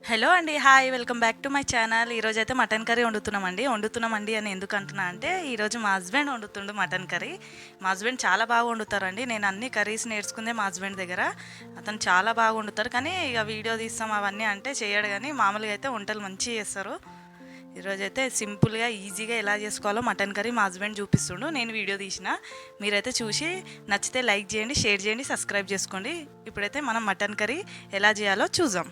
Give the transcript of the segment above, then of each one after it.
Hello అండి. Hi. Welcome back to my channel. ఈరోజైతే mutton curry వండుతున్నామండి అని ఎందుకు అంటున్నా అంటే, ఈరోజు మా హస్బెండ్ వండుతుండు మటన్ కర్రీ. మా హస్బెండ్ చాలా బాగా వండుతారండి. నేను అన్ని కర్రీస్ నేర్చుకుందే మా హస్బెండ్ దగ్గర. అతను చాలా బాగా వండుతారు. కానీ ఇక వీడియో తీస్తాం అవన్నీ అంటే చేయడు, కానీ మామూలుగా అయితే వంటలు మంచిగా చేస్తారు. ఈరోజైతే సింపుల్గా ఈజీగా ఎలా చేసుకోవాలో మటన్ కర్రీ మా హస్బెండ్ చూపిస్తుండు. నేను వీడియో తీసిన. మీరైతే చూసి నచ్చితే లైక్ చేయండి, షేర్ చేయండి, సబ్స్క్రైబ్ చేసుకోండి. ఇప్పుడైతే మనం మటన్ కర్రీ ఎలా చేయాలో చూద్దాం.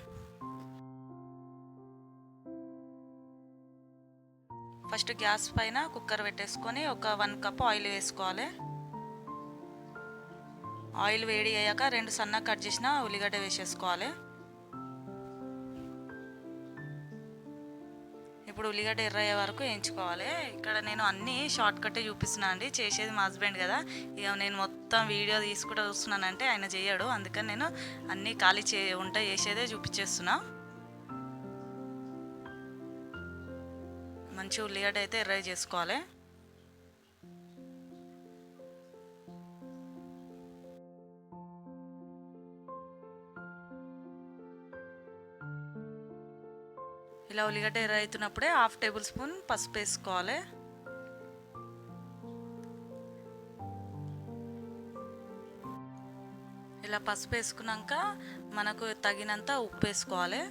ఫస్ట్ గ్యాస్ పైన కుక్కర్ పెట్టేసుకొని ఒక 1 కప్ ఆయిల్ వేసుకోవాలి. ఆయిల్ వేడి అయ్యాక 2 సన్నగా కట్ చేసిన ఉల్లిగడ్డ వేసేసుకోవాలి. ఇప్పుడు ఉల్లిగడ్డ ఎర్రయ్యే వరకు వేయించుకోవాలి. ఇక్కడ నేను అన్నీ షార్ట్ కట్టే చూపిస్తున్నా అండి. చేసేది మా హస్బెండ్ కదా, ఇక నేను మొత్తం వీడియో తీసుకుంటూ చూస్తున్నానంటే ఆయన చేయడు. అందుకని నేను అన్నీ ఖాళీ వంట చేసేదే చూపించేస్తున్నా. మంచి ఉల్లిగడ్డ అయితే ఎర్రగా చేసుకోవాలి. ఇలా ఉల్లిగడ్డ ఎర్ర అవుతున్నప్పుడే 1/2 టేబుల్ స్పూన్ పసుపు వేసుకోవాలి. ఇలా పసుపు వేసుకున్నాక మనకు తగినంత ఉప్పు వేసుకోవాలి.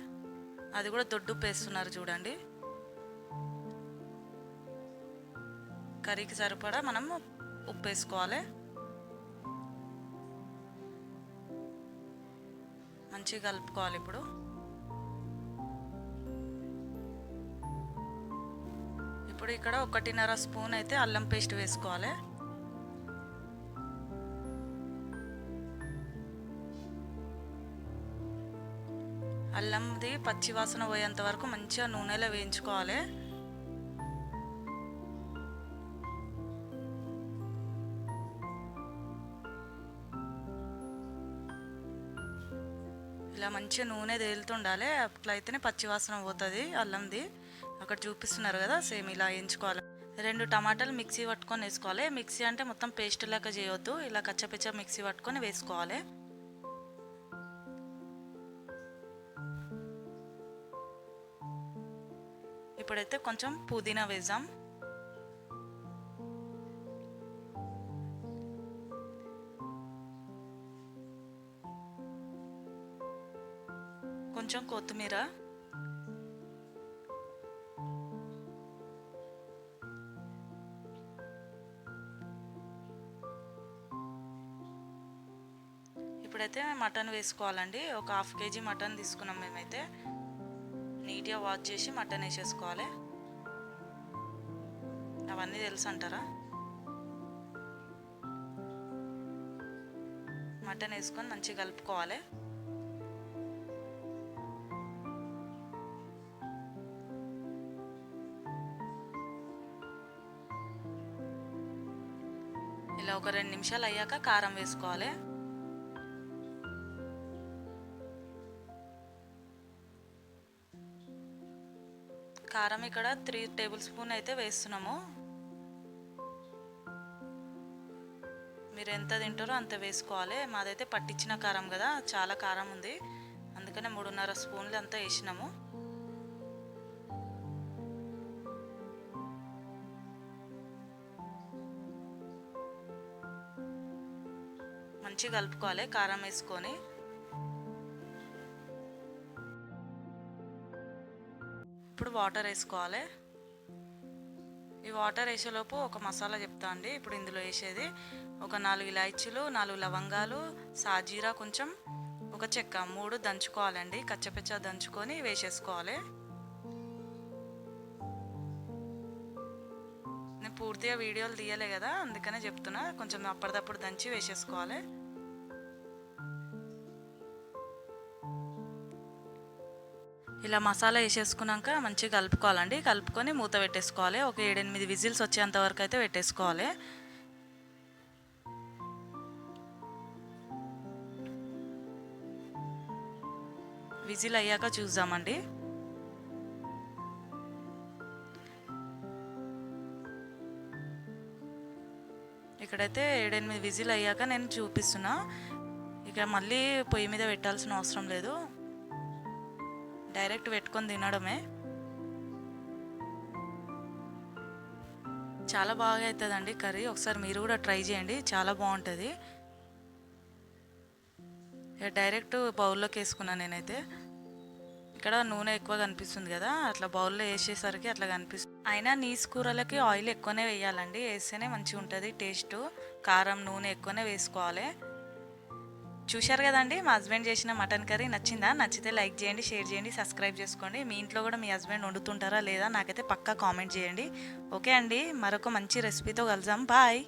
అది కూడా దొడ్డు ఉప్పు వేస్తున్నారు చూడండి. కర్రీకి సరిపడా మనం ఉప్పు వేసుకోవాలి. మంచిగా కలుపుకోవాలి. ఇప్పుడు ఇక్కడ 1.5 స్పూన్ అయితే అల్లం పేస్ట్ వేసుకోవాలి. అల్లంది పచ్చి వాసన పోయేంత వరకు మంచిగా నూనెలో వేయించుకోవాలి. ఇలా మంచిగా నూనె తేలుతుండాలి. అట్లయితేనే పచ్చివాసన పోతుంది అల్లంది. అక్కడ చూపిస్తున్నారు కదా, సేమ్ ఇలా వేయించుకోవాలి. 2 టమాటాలు మిక్సీ పట్టుకొని వేసుకోవాలి. మిక్సీ అంటే మొత్తం పేస్ట్ లాగా చేయొద్దు, ఇలా కచ్చపిచ్చ మిక్సీ పట్టుకొని వేసుకోవాలి. ఇప్పుడైతే కొంచెం పుదీనా వేద్దాం. కొంచెం కొత్తిమీర, ఇప్పుడైతే మటన్ వేసుకోవాలండి. ఒక 1/2 కేజీ మటన్ తీసుకున్నాం మేమైతే. నీట్గా వాష్ చేసి మటన్ వేసేసుకోవాలి. అవన్నీ తెలుసు అంటారా. మటన్ వేసుకొని మంచిగా కలుపుకోవాలి. ఇలా ఒక 2 నిమిషాలు అయ్యాక కారం వేసుకోవాలి. కారం ఇక్కడ 3 టేబుల్ స్పూన్ అయితే వేస్తున్నాము. మీరు ఎంత తింటారో అంత వేసుకోవాలి. మాదైతే పట్టించిన కారం కదా, చాలా కారం ఉంది, అందుకనే 3.5 స్పూన్లు అంతా వేసినాము. మంచిగా కలుపుకోవాలి కారం వేసుకొని. ఇప్పుడు వాటర్ వేసుకోవాలి. ఈ వాటర్ వేసేలోపు ఒక మసాలా చెప్తా అండి. ఇప్పుడు ఇందులో వేసేది ఒక 4 ఇలాచీలు, 4 లవంగాలు, సాజీరా కొంచెం, ఒక చెక్క, 3 దంచుకోవాలండి. కచ్చపిచ్చ దంచుకొని వేసేసుకోవాలి. నేను పూర్తిగా వీడియోలు తీయలే కదా, అందుకనే చెప్తున్నా. కొంచెం అప్పటిదప్పుడు దంచి వేసేసుకోవాలి. ఇలా మసాలా వేసేసుకున్నాక మంచిగా కలుపుకోవాలండి. కలుపుకొని మూత పెట్టేసుకోవాలి. ఒక 7-8 విజిల్స్ వచ్చేంత వరకు అయితే పెట్టేసుకోవాలి. విజిల్ అయ్యాక చూద్దామండి. ఇక్కడైతే 7-8 విజిల్ అయ్యాక నేను చూపిస్తున్నా. ఇక మళ్ళీ పొయ్యి మీద పెట్టాల్సిన అవసరం లేదు. డైరెక్ట్ పెట్టుకొని తినడమే. చాలా బాగా అవుతుందండి కర్రీ. ఒకసారి మీరు కూడా ట్రై చేయండి, చాలా బాగుంటుంది. డైరెక్ట్ బౌల్లోకి వేసుకున్నాను నేనైతే. ఇక్కడ నూనె ఎక్కువ కనిపిస్తుంది కదా, అట్లా బౌల్లో వేసేసరికి అట్లా కనిపిస్తుంది. అయినా నీసు కూరలకి ఆయిల్ ఎక్కువనే వేయాలండి, వేస్తేనే మంచిగా ఉంటుంది టేస్ట్. కారం నూనె ఎక్కువనే వేసుకోవాలి. చూశారు కదండి మా హస్బెండ్ చేసిన మటన్ కర్రీ. నచ్చిందా? నచ్చితే లైక్ చేయండి, షేర్ చేయండి, సబ్స్క్రైబ్ చేసుకోండి. మీ ఇంట్లో కూడా మీ హస్బెండ్ వండుతుంటారా లేదా నాకైతే పక్కా కామెంట్ చేయండి. ఓకే అండి, మరొక మంచి రెసిపీతో కలుద్దాం. బాయ్.